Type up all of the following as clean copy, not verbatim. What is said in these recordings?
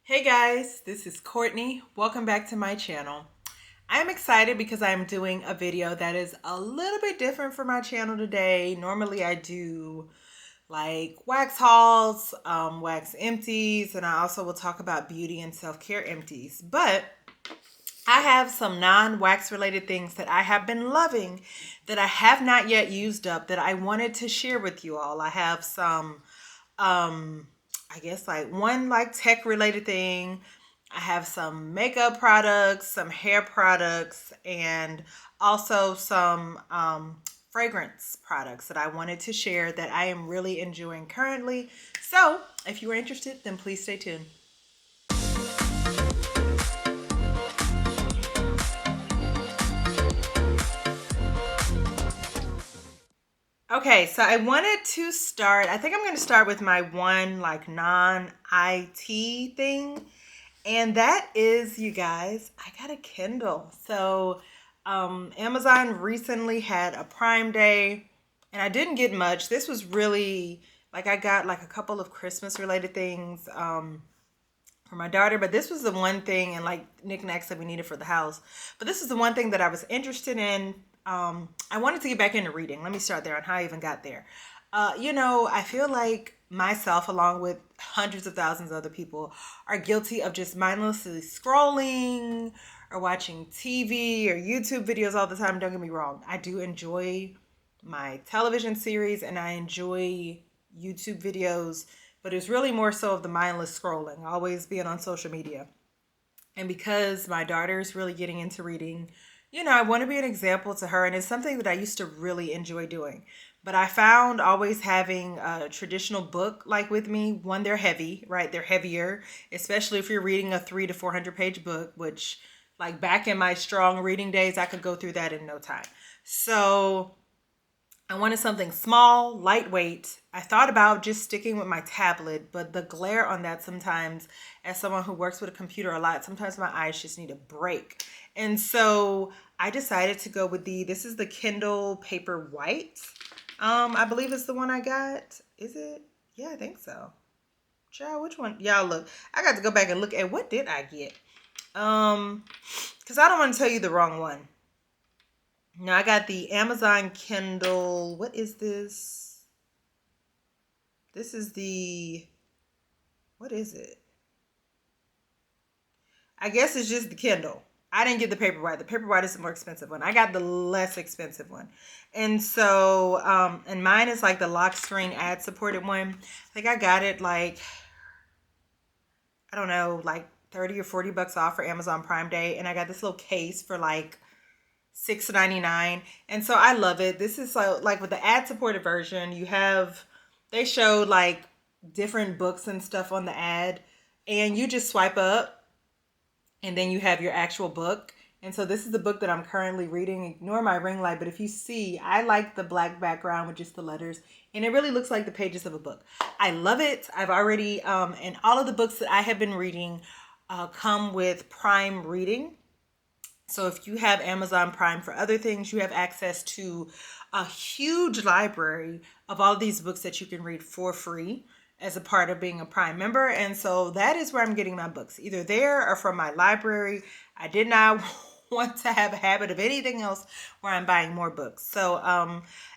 Hey guys, this is Courtney. Welcome back to my channel. I'm excited because I'm doing a video that is a little bit different for my channel today. Normally I do like wax hauls, wax empties, and I also will talk about beauty and self-care empties. But I have some non-wax related things that I have been loving that I have not yet used up that I wanted to share with you all. I have some I guess like one like tech related thing. I have some makeup products, some hair products, and also some fragrance products that I wanted to share that I am really enjoying currently. So if you are interested, then please stay tuned. Okay, so I wanted to start, I think I'm going to start with my one like non-IT thing. And that is, you guys, I got a Kindle. So Amazon recently had a Prime Day and I didn't get much. This was really like I got like a couple of Christmas related things for my daughter, but this was the one thing and like knickknacks that we needed for the house. But this is the one thing that I was interested in. I wanted to get back into reading. Let me start there on how I even got there. I feel like myself, along with hundreds of thousands of other people, are guilty of just mindlessly scrolling or watching TV or YouTube videos all the time. Don't get me wrong. I do enjoy my television series and I enjoy YouTube videos, but it's really more so of the mindless scrolling, always being on social media. And because my daughter is really getting into reading, I want to be an example to her. And it's something that I used to really enjoy doing. But I found always having a traditional book like with me, one, they're heavy, right? They're heavier, especially if you're reading a 300 to 400 page book, which like back in my strong reading days, I could go through that in no time. So I wanted something small, lightweight. I thought about just sticking with my tablet, but the glare on that sometimes, as someone who works with a computer a lot, sometimes my eyes just need a break. And so I decided to go with this is the Kindle Paper White. I believe it's the one I got. Is it? Yeah, I think so. Child, which one? Y'all look. I got to go back and look at what did I get. Because I don't want to tell you the wrong one. No, I got the Amazon Kindle. What is this? This is what is it? I guess it's just the Kindle. I didn't get the Paperwhite. The Paperwhite is the more expensive one. I got the less expensive one. And so, and mine is like the lock screen ad supported one. I think I got it like, I don't know, like 30 or 40 bucks off for Amazon Prime Day. And I got this little case for like $6.99. And so I love it. This is like with the ad supported version, they showed like different books and stuff on the ad. And you just swipe up and then you have your actual book. And so this is the book that I'm currently reading. Ignore my ring light, but if you see, I like the black background with just the letters, and it really looks like the pages of a book. I love it. I've already, and all of the books that I have been reading come with Prime Reading. So if you have Amazon Prime for other things, you have access to a huge library of all of these books that you can read for free as a part of being a Prime member. And so that is where I'm getting my books, either there or from my library. I did not want to have a habit of anything else where I'm buying more books. So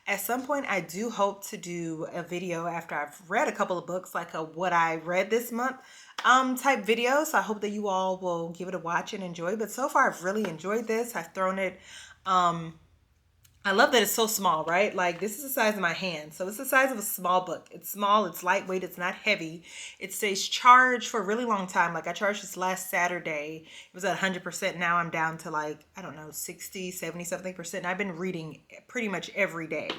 at some point I do hope to do a video after I've read a couple of books, like a what I read this month type video. So I hope that you all will give it a watch and enjoy. But so far I've really enjoyed this. I've thrown it I love that it's so small, right? Like this is the size of my hand. So it's the size of a small book. It's small, it's lightweight, it's not heavy. It stays charged for a really long time. Like I charged this last Saturday. It was at 100%. Now I'm down to like, I don't know, 60, 70 something percent. And I've been reading pretty much every day.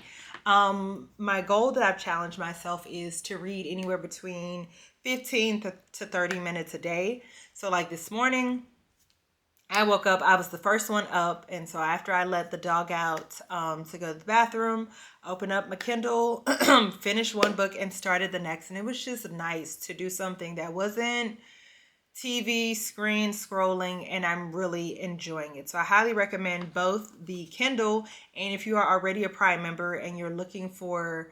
My goal that I've challenged myself is to read anywhere between 15 to 30 minutes a day. So like this morning, I woke up, I was the first one up, and so after I let the dog out to go to the bathroom, opened up my Kindle, finished one book, and started the next. And it was just nice to do something that wasn't TV, screen scrolling, and I'm really enjoying it. So I highly recommend both the Kindle, and if you are already a Prime member and you're looking for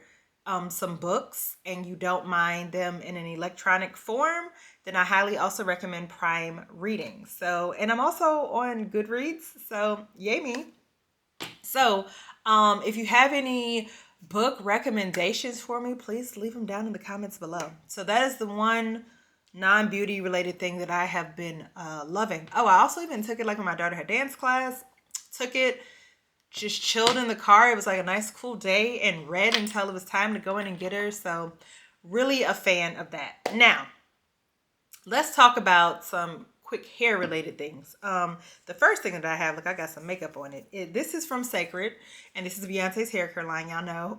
some books and you don't mind them in an electronic form, then I highly also recommend Prime Reading. So, and I'm also on Goodreads, so yay me. So, if you have any book recommendations for me, please leave them down in the comments below. So that is the one non-beauty related thing that I have been loving. Oh, I also even took it like when my daughter had dance class. Took it, just chilled in the car. It was like a nice cool day, and read until it was time to go in and get her. So really a fan of that. Now, let's talk about some quick hair related things. The first thing that I have, look, I got some makeup on it. This is from Sacred, and this is Beyonce's hair care line. Y'all know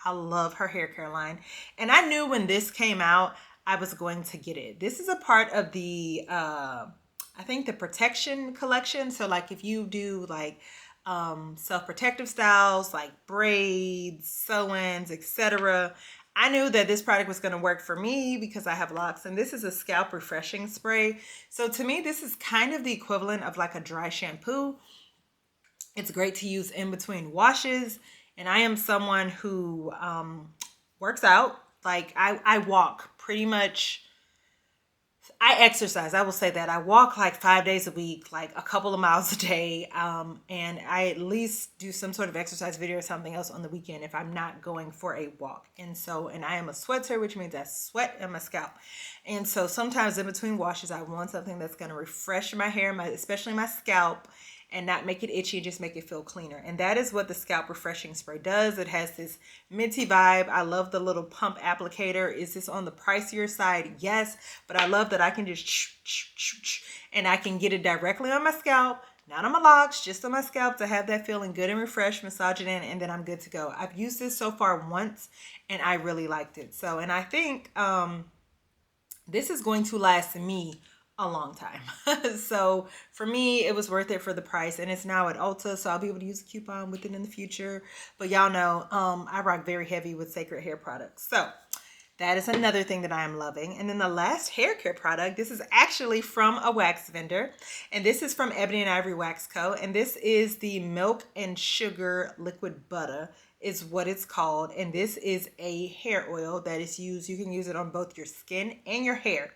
I love her hair care line, and I knew when this came out I was going to get it. This is a part of the I think the protection collection. So like if you do like self-protective styles like braids, sew-ins, etc., I knew that this product was going to work for me because I have locks, and this is a scalp refreshing spray. So to me, this is kind of the equivalent of like a dry shampoo. It's great to use in between washes, and I am someone who works out. Like I walk pretty much. I exercise. I will say that I walk like 5 days a week, like a couple of miles a day. And I at least do some sort of exercise video or something else on the weekend if I'm not going for a walk. And I am a sweater, which means I sweat in my scalp. And so sometimes in between washes, I want something that's going to refresh my hair, especially my scalp, and not make it itchy, just make it feel cleaner. And that is what the scalp refreshing spray does. It has this minty vibe. I love the little pump applicator. Is this on the pricier side? Yes, but I love that I can just and I can get it directly on my scalp, not on my locks, just on my scalp, to have that feeling good and refreshed, massage it in, and then I'm good to go. I've used this so far once, and I really liked it. So, and I think this is going to last me a long time. So for me, it was worth it for the price, and it's now at Ulta, so I'll be able to use a coupon with it in the future. But y'all know I rock very heavy with Sacred hair products. So that is another thing that I am loving. And then the last hair care product, this is actually from a wax vendor, and this is from Ebony and Ivory Wax Co. And this is the Milk and Sugar Liquid Butter is what it's called. And this is a hair oil that is used. You can use it on both your skin and your hair.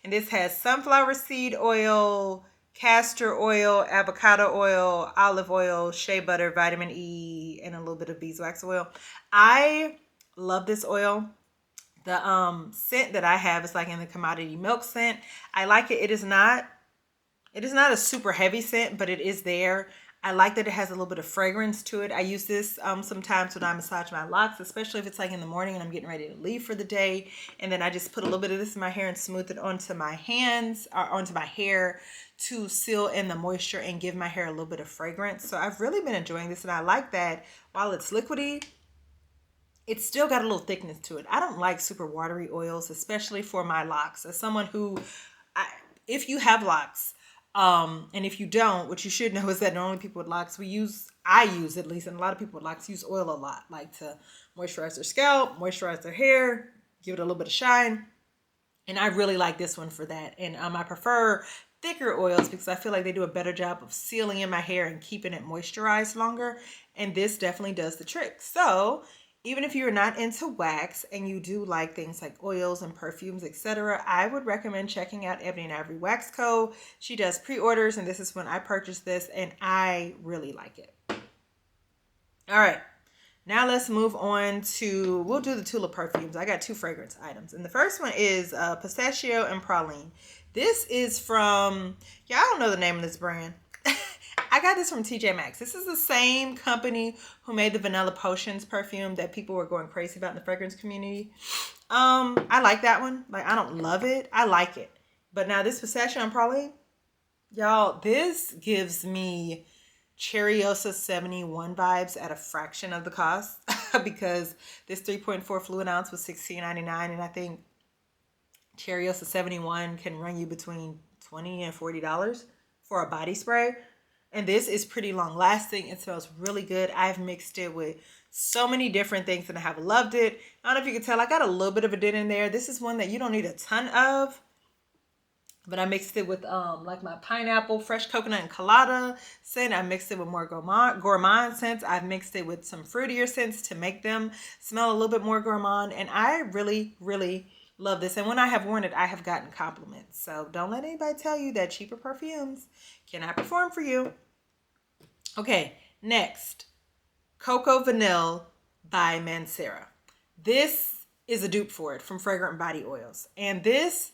And this has sunflower seed oil, castor oil, avocado oil, olive oil, shea butter, vitamin E, and a little bit of beeswax oil. I love this oil. The scent that I have is like in the commodity milk scent. I like it. It is not a super heavy scent, but it is there. I like that it has a little bit of fragrance to it. I use this sometimes when I massage my locks, especially if it's like in the morning and I'm getting ready to leave for the day. And then I just put a little bit of this in my hair and smooth it onto my hands or onto my hair to seal in the moisture and give my hair a little bit of fragrance. So I've really been enjoying this, and I like that while it's liquidy, it's still got a little thickness to it. I don't like super watery oils, especially for my locks. As someone who, if you have locks, and if you don't, what you should know is that normally people with locks, I use at least, and a lot of people with locks use oil a lot, like to moisturize their scalp, moisturize their hair, give it a little bit of shine. And I really like this one for that. And I prefer thicker oils because I feel like they do a better job of sealing in my hair and keeping it moisturized longer. And this definitely does the trick. So even if you're not into wax and you do like things like oils and perfumes, etc., I would recommend checking out Ebony and Ivory Wax Co. She does pre-orders, and this is when I purchased this, and I really like it. All right, now let's move on to, we'll do the Tula perfumes. I got 2 fragrance items, and the first one is Pistachio and Praline. This is from, I don't know the name of this brand. I got this from TJ Maxx. This is the same company who made the Vanilla Potions perfume that people were going crazy about in the fragrance community. I like that one. Like, I don't love it. I like it. But now this Pistachio and Praline, y'all, this gives me Cherryosa 71 vibes at a fraction of the cost because this 3.4 fluid ounce was $16.99, and I think Cherryosa 71 can run you between $20 and $40 for a body spray. And this is pretty long lasting. It smells really good. I've mixed it with so many different things and I have loved it. I don't know if you can tell, I got a little bit of a dent in there. This is one that you don't need a ton of. But I mixed it with like my pineapple, fresh coconut, and colada scent. I mixed it with more gourmand scents. I've mixed it with some fruitier scents to make them smell a little bit more gourmand. And I really, really Love this. And when I have worn it, I have gotten compliments. So don't let anybody tell you that cheaper perfumes cannot perform for you. Okay, next. Cocoa Vanille by Mancera. This is a dupe for it from Fragrant Body Oils. And this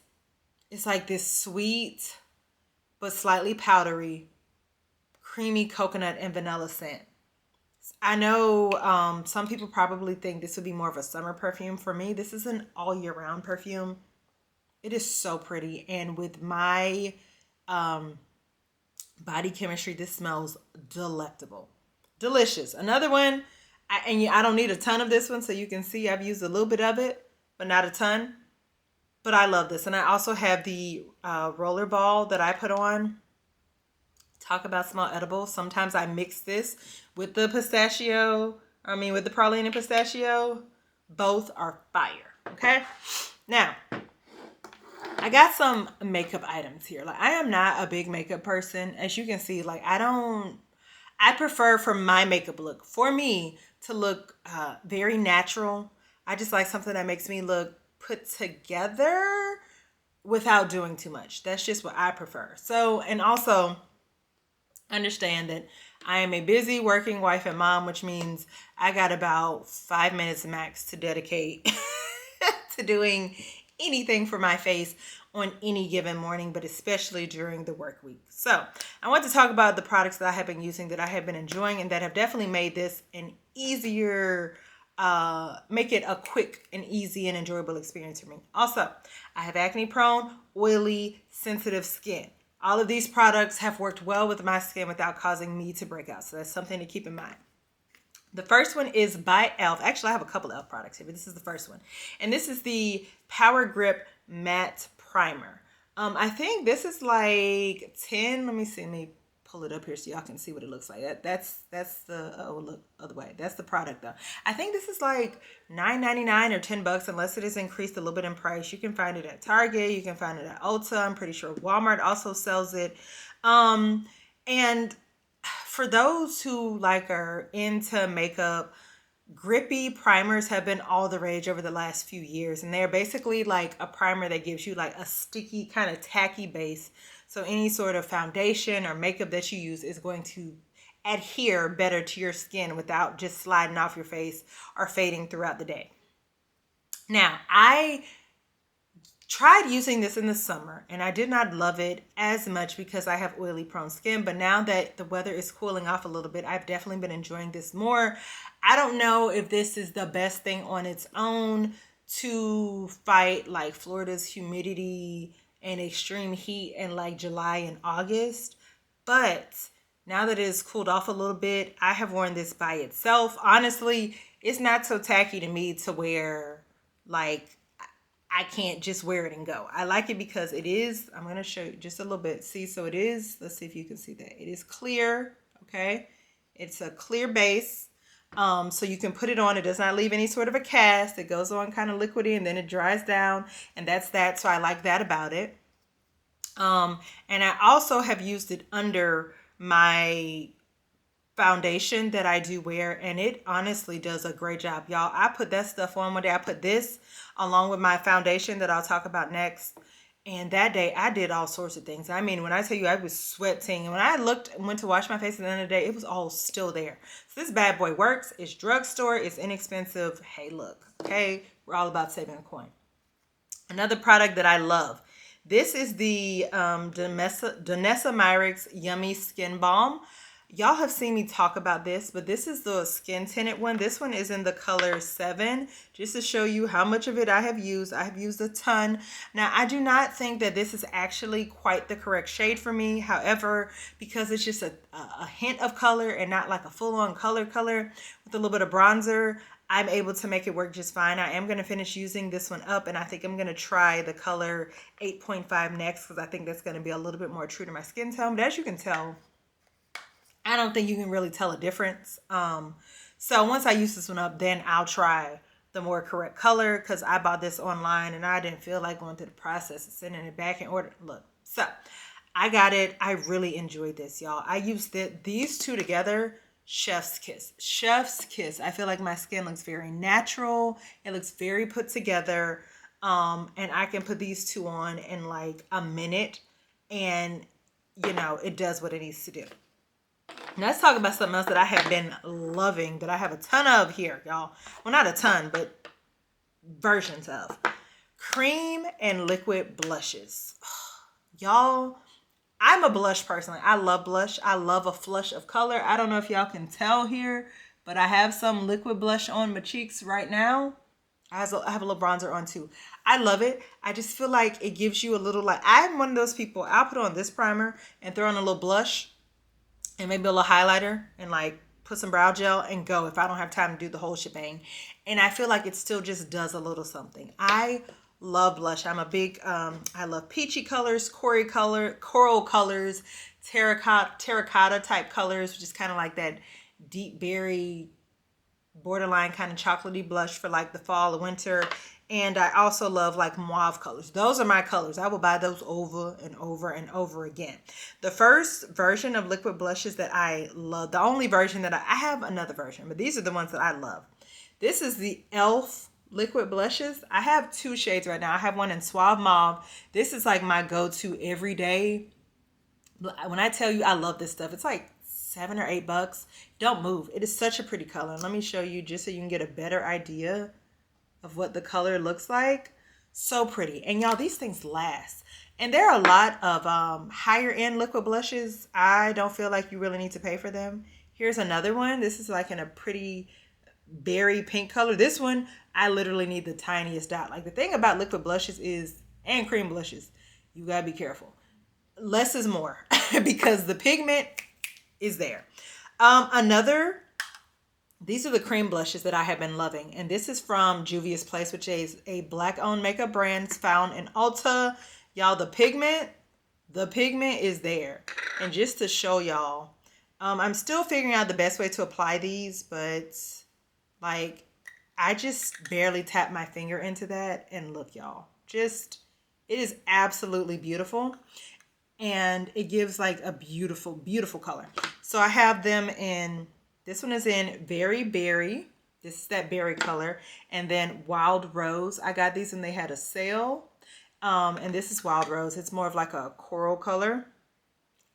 is like this sweet but slightly powdery, creamy coconut and vanilla scent. I know some people probably think this would be more of a summer perfume. For me, this is an all year round perfume. It is so pretty. And with my body chemistry, this smells delectable. Delicious. Another one, I don't need a ton of this one, so you can see I've used a little bit of it, but not a ton. But I love this. And I also have the roller ball that I put on. Talk about small edible. Sometimes I mix this with the with the praline and pistachio. Both are fire. Okay. Now, I got some makeup items here. Like, I am not a big makeup person. As you can see, like, I prefer for my makeup look, for me to look very natural. I just like something that makes me look put together without doing too much. That's just what I prefer. So, and also understand that I am a busy working wife and mom, which means I got about 5 minutes max to dedicate to doing anything for my face on any given morning, but especially during the work week. So I want to talk about the products that I have been using, that I have been enjoying, and that have definitely made this an easier, make it a quick and easy and enjoyable experience for me. Also, I have acne prone, oily, sensitive skin. All of these products have worked well with my skin without causing me to break out. So that's something to keep in mind. The first one is by e.l.f. Actually, I have a couple of e.l.f. products here, but this is the first one. And this is the Power Grip Matte Primer. I think this is like 10. Let me see. Let me pull it up here so y'all can see what it looks like. That's the, oh, look, other way. That's the product though. I think this is like $9.99 or $10 unless it is increased a little bit in price. You can find it at Target. You can find it at Ulta. I'm pretty sure Walmart also sells it. And for those who like are into makeup, grippy primers have been all the rage over the last few years. And they're basically like a primer that gives you like a sticky kind of tacky base. So any sort of foundation or makeup that you use is going to adhere better to your skin without just sliding off your face or fading throughout the day. Now, I tried using this in the summer and I did not love it as much because I have oily prone skin, but now that the weather is cooling off a little bit, I've definitely been enjoying this more. I don't know if this is the best thing on its own to fight like Florida's humidity and extreme heat in like July and August, but now that it has cooled off a little bit, I have worn this by itself. Honestly, it's not so tacky to me to wear. Like, I can't just wear it and go. I like it because it is, I'm going to show you just a little bit. See, so it is, let's see if you can see that. It is clear, okay? It's a clear base. So you can put it on. It does not leave any sort of a cast. It goes on kind of liquidy and then it dries down. And that's that. So I like that about it. And I also have used it under my foundation that I do wear, and it honestly does a great job, y'all. I put that stuff on one day. I put this along with my foundation that I'll talk about next, and that day I did all sorts of things. I mean, when I tell you I was sweating, and when I went to wash my face at the end of the day, it was all still there. So this bad boy works. It's drugstore. It's inexpensive. Hey, look, okay, we're all about saving a coin. Another product that I love. This is the Danessa Myricks Yummy Skin Balm. Y'all have seen me talk about this, but this is the skin tinted one. This one is in the color 7, just to show you how much of it I have used. I have used a ton. Now, I do not think that this is actually quite the correct shade for me. However, because it's just a hint of color and not like a full-on color with a little bit of bronzer, I'm able to make it work just fine. I am going to finish using this one up, and I think I'm going to try the color 8.5 next because I think that's going to be a little bit more true to my skin tone. But as you can tell, I don't think you can really tell a difference. So once I use this one up, then I'll try the more correct color because I bought this online and I didn't feel like going through the process of sending it back in order. Look, so I got it. I really enjoyed this, y'all. I used these two together. Chef's kiss. Chef's kiss. I feel like my skin looks very natural. It looks very put together. And I can put these two on in like a minute, and you know, it does what it needs to do. Now let's talk about something else that I have been loving, that I have a ton of here, y'all. Well, not a ton, but versions of. Cream and liquid blushes. Y'all, I'm a blush person. I love blush. I love a flush of color. I don't know if y'all can tell here, but I have some liquid blush on my cheeks right now. I have a little bronzer on too. I love it. I just feel like it gives you a little, like, I'm one of those people, I'll put on this primer and throw on a little blush and maybe a little highlighter and like put some brow gel and go if I don't have time to do the whole shebang. And I feel like it still just does a little something. I love blush. I'm a big, I love peachy colors, coral colors, terracotta type colors, which is kind of like that deep berry, borderline kind of chocolatey blush for like the fall, the winter. And I also love like mauve colors. Those are my colors. I will buy those over and over and over again. The first version of liquid blushes that I love, the only version that I have another version, but these are the ones that I love. This is the e.l.f. liquid blushes. I have two shades right now. I have one in Suave Mauve. This is like my go-to everyday. When I tell you I love this stuff, it's like $7 or $8. Don't move. It is such a pretty color. Let me show you just so you can get a better idea of what the color looks like. So pretty. And y'all, these things last. And there are a lot of higher end liquid blushes. I don't feel like you really need to pay for them. Here's another one. This is like in a pretty berry pink color. This one, I literally need the tiniest dot. Like, the thing about liquid blushes is, and cream blushes, you gotta be careful. Less is more because the pigment is there. These are the cream blushes that I have been loving. And this is from Juvia's Place, which is a black owned makeup brand found in Ulta. Y'all, the pigment is there. And just to show y'all, I'm still figuring out the best way to apply these, but like, I just barely tap my finger into that. And look, y'all, just, it is absolutely beautiful. And it gives like a beautiful, beautiful color. So I have them in, this one is in Very Berry. This is that berry color. And then Wild Rose. I got these and they had a sale. And this is Wild Rose. It's more of like a coral color.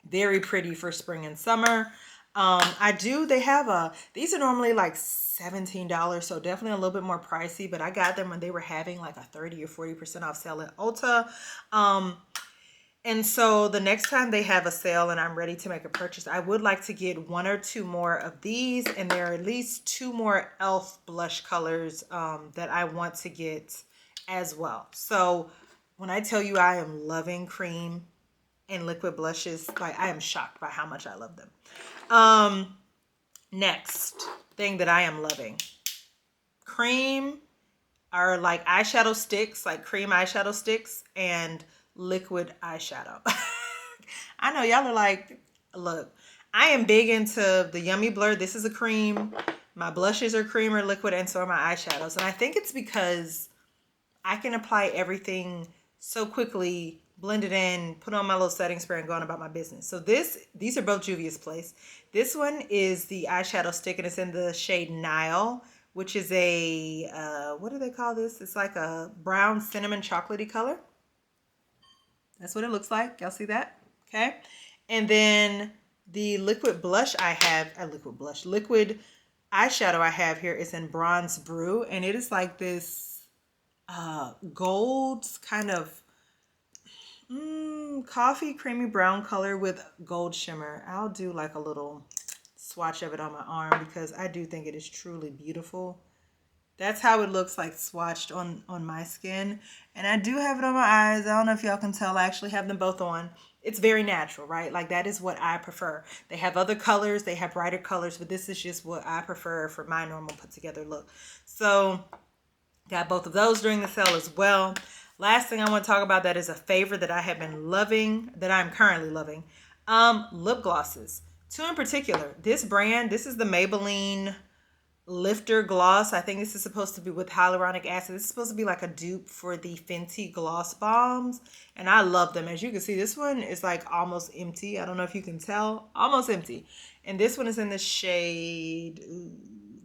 Very pretty for spring and summer. They have these are normally like $17, so definitely a little bit more pricey, but I got them when they were having like a 30 or 40% off sale at Ulta. And so the next time they have a sale and I'm ready to make a purchase, I would like to get one or two more of these. And there are at least two more e.l.f. blush colors that I want to get as well. So when I tell you I am loving cream and liquid blushes, like, I am shocked by how much I love them. Next thing that I am loving. Cream are like eyeshadow sticks, like cream eyeshadow sticks, and liquid eyeshadow. I know y'all are like, look, I am big into the Yummy Blur. This is a cream. My blushes are cream or liquid, and so are my eyeshadows. And I think it's because I can apply everything so quickly, blend it in, put on my little setting spray, and go on about my business. So these are both Juvia's Place. This one is the eyeshadow stick, and it's in the shade Nile, which is a, what do they call this? It's like a brown cinnamon chocolatey color. That's what it looks like. Y'all see that? Okay. And then the liquid blush I have, liquid eyeshadow I have here is in Bronze Brew. And it is like this gold kind of coffee creamy brown color with gold shimmer. I'll do like a little swatch of it on my arm because I do think it is truly beautiful. That's how it looks like swatched on my skin. And I do have it on my eyes. I don't know if y'all can tell. I actually have them both on. It's very natural, right? Like, that is what I prefer. They have other colors. They have brighter colors. But this is just what I prefer for my normal put together look. So got both of those during the sale as well. Last thing I want to talk about that is a favorite that I have been loving, that I'm currently loving. Lip glosses. Two in particular. This brand, this is the Maybelline Lifter Gloss. I think this is supposed to be with hyaluronic acid. This is supposed to be like a dupe for the Fenty Gloss Bombs. And I love them. As you can see, this one is like almost empty. I don't know if you can tell. Almost empty. And this one is in the shade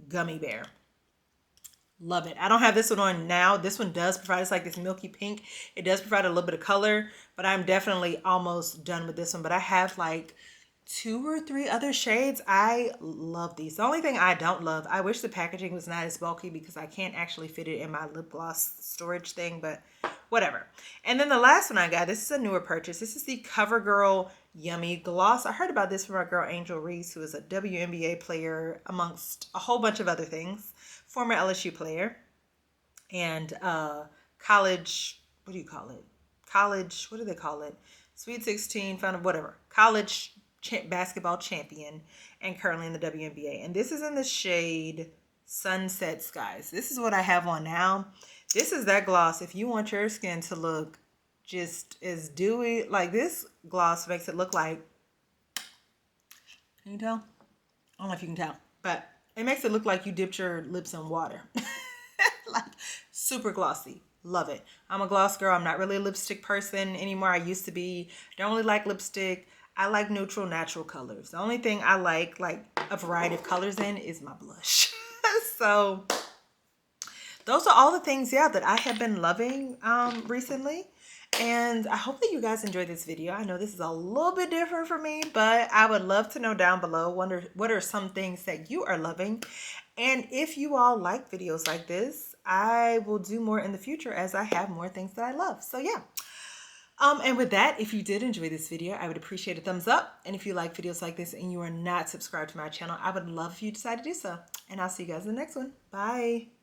Gummy Bear. Love it. I don't have this one on now. This one does provide, it's like this milky pink. It does provide a little bit of color, but I'm definitely almost done with this one. But I have like 2 or 3 other shades. I love these. The only thing I don't love, I wish the packaging was not as bulky because I can't actually fit it in my lip gloss storage thing, but whatever. And then the last one I got, this is a newer purchase. This is the CoverGirl Yummy Gloss. I heard about this from our girl Angel Reese, who is a WNBA player amongst a whole bunch of other things, former LSU player, and college, what do you call it? College, what do they call it? Sweet 16, found whatever. College basketball champion and currently in the WNBA. And this is in the shade Sunset Skies. This is what I have on now. This is that gloss. If you want your skin to look just as dewy, like this gloss makes it look like, can you tell? I don't know if you can tell, but it makes it look like you dipped your lips in water. Like super glossy. Love it. I'm a gloss girl. I'm not really a lipstick person anymore. I used to be. Don't really like lipstick. I like neutral, natural colors. The only thing I like a variety of colors in is my blush. So those are all the things, yeah, that I have been loving recently. And I hope that you guys enjoyed this video. I know this is a little bit different for me, but I would love to know down below what are some things that you are loving. And if you all like videos like this, I will do more in the future as I have more things that I love. So yeah. And with that, if you did enjoy this video, I would appreciate a thumbs up. And if you like videos like this and you are not subscribed to my channel, I would love if you decide to do so. And I'll see you guys in the next one. Bye.